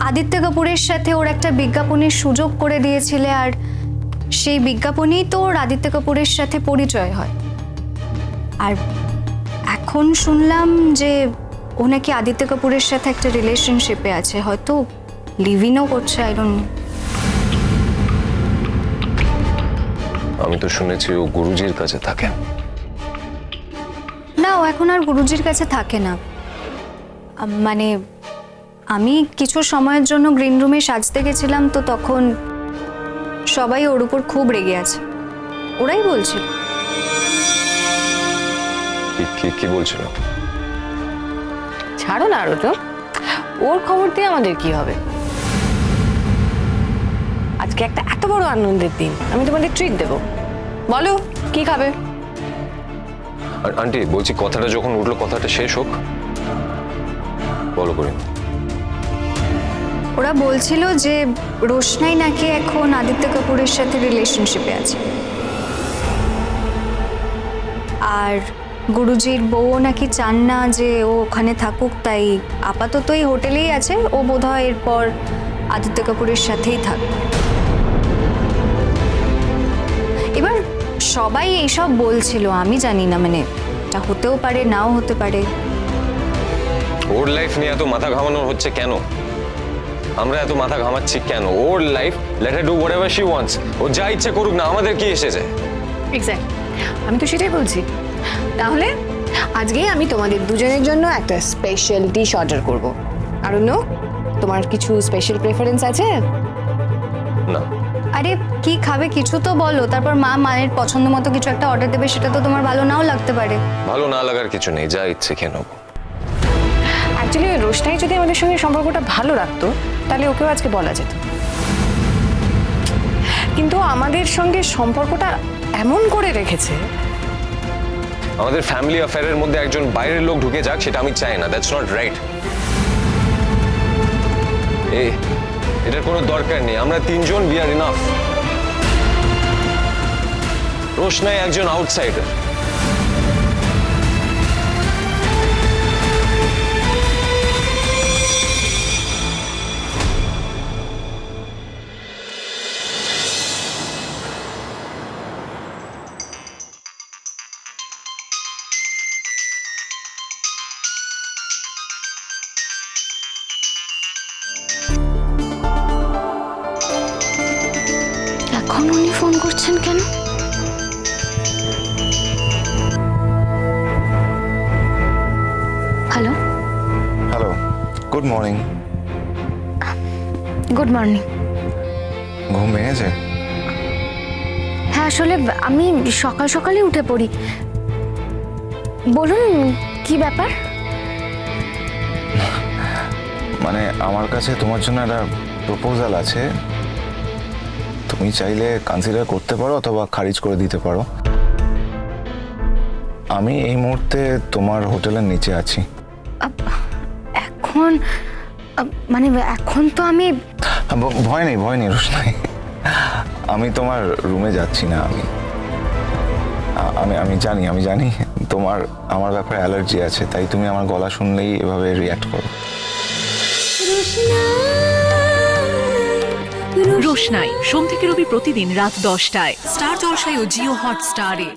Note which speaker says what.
Speaker 1: আদিত্য কাপুরের সাথে ওর একটা বিজ্ঞাপনের সুযোগ করে দিয়েছিলে, আর সেই বিজ্ঞাপনেই তো ওর আদিত্য কাপুরের সাথে পরিচয় হয়। আর এখন শুনলাম যে ও নাকি আদিত্য কাপুরের সাথে একটা রিলেশনশিপে আছে, হয়তো লিভ ইনও করছে, আই ডোন্ট নো।
Speaker 2: আমি তো শুনেছি ও গুরুজির কাছে থাকে।
Speaker 1: না, ও এখন আর গুরুজির কাছে থাকে না। মানে আমি কিছু সময়ের জন্য গ্রিন রুমে সাজতে গেছিলাম, তো তখন সবাই ওর উপর খুব রেগে আছে। ওরাই বলছিল।
Speaker 2: কি বলছিল?
Speaker 3: ছাড়ো না আরো, তো ওর খবর দিয়ে আমাদের কি হবে? আজকে একটা এত বড় আনন্দের দিন, আমি তোমাদের ট্রিট দেবো। বলো কি খাবে?
Speaker 2: আর আন্টি বলছি, কথাটা যখন উঠলো কথাটা শেষ হোক, বলো করে।
Speaker 1: ওরা বলছিল যে রোশনাই নাকি এখন আদিত্য কাপুরের সাথে রিলেশনশিপে আছে, আর গুরুজির বউও নাকি চান না যে ও ওখানে থাকুক, তাই আপাতত এই হোটেলেই আছে। ও বোধহয় এরপর আদিত্য কাপুরের সাথেই থাকবে। এবার সবাই এইসব বলছিল, আমি জানি না, মানে এটা হতেও পারে নাও হতে পারে।
Speaker 2: ওর লাইফ নিয়ে এত মাথা ঘামানো হচ্ছে কেন? আমরা এত মাথা ঘামাচ্ছি কেন? ওর life, let her do whatever she wants. ও যা ইচ্ছে করুক না, আমাদের কি এসেছে?
Speaker 3: এক্স্যাক্ট, আমি তো সেটাই বলছি। তাহলে আজকেই আমি তোমাদের দুজনের জন্য একটা স্পেশাল ডিশ অর্ডার করব। আর অন্য তোমার কিছু স্পেশাল প্রেফারেন্স আছে?
Speaker 2: না।
Speaker 1: আরে কি খাবে কিছু তো বলো, তারপর মা মায়ের পছন্দ মতো কিছু একটা অর্ডার দেবে, সেটা তো তোমার ভালো নাও লাগতে পারে।
Speaker 2: ভালো না লাগার কিছু নেই, যা ইচ্ছে খেয়ে নেবো।
Speaker 3: অ্যাকচুয়ালি রোশনাই যদি আমাদের সঙ্গে সম্পর্কটা ভালো রাখতো তাহলে ওকেও আজকে বলা যেত, কিন্তু আমাদের সঙ্গে সম্পর্কটা এমন করে রেখেছে।
Speaker 2: আমাদের ফ্যামিলি অ্যাফেয়ারের মধ্যে একজন বাইরের লোক ঢুকে যাক, সেটা আমি চাই না। That's not right. এটার কোনো দরকার নেই। আমরা তিনজন, উই আর ইনাফ। রোশনাই একজন আউটসাইডার।
Speaker 1: এখন উনি ফোন করছেন কেন? Hello.
Speaker 4: Hello, good morning.
Speaker 1: Good morning.
Speaker 4: ঘুম ভেঙেছে?
Speaker 1: হ্যাঁ, আসলে আমি সকাল সকালই উঠে পড়ি। বলুন কি ব্যাপার?
Speaker 4: মানে আমার কাছে তোমার জন্য একটা প্রপোজাল আছে। তুমি চাইলে কনসিডার করতে পারো অথবা খারিজ করে দিতে পারো। আমি এই মুহূর্তে তোমার হোটেলের নিচে আছি।
Speaker 1: এখন মানে এখন তো আমি
Speaker 4: ভয় নেই, ভয় নেই রোশনাই। আমি তোমার রুমে যাচ্ছি না। আমি জানি তোমার আমার ব্যাপারে অ্যালার্জি আছে, তাই তুমি আমার গলা শুনলেই এভাবে রিয়্যাক্ট করো।
Speaker 5: রোশনাই সোম থেকে রবি প্রতিদিন রাত 10টায় স্টার জলসায় ও জিও হটস্টারে।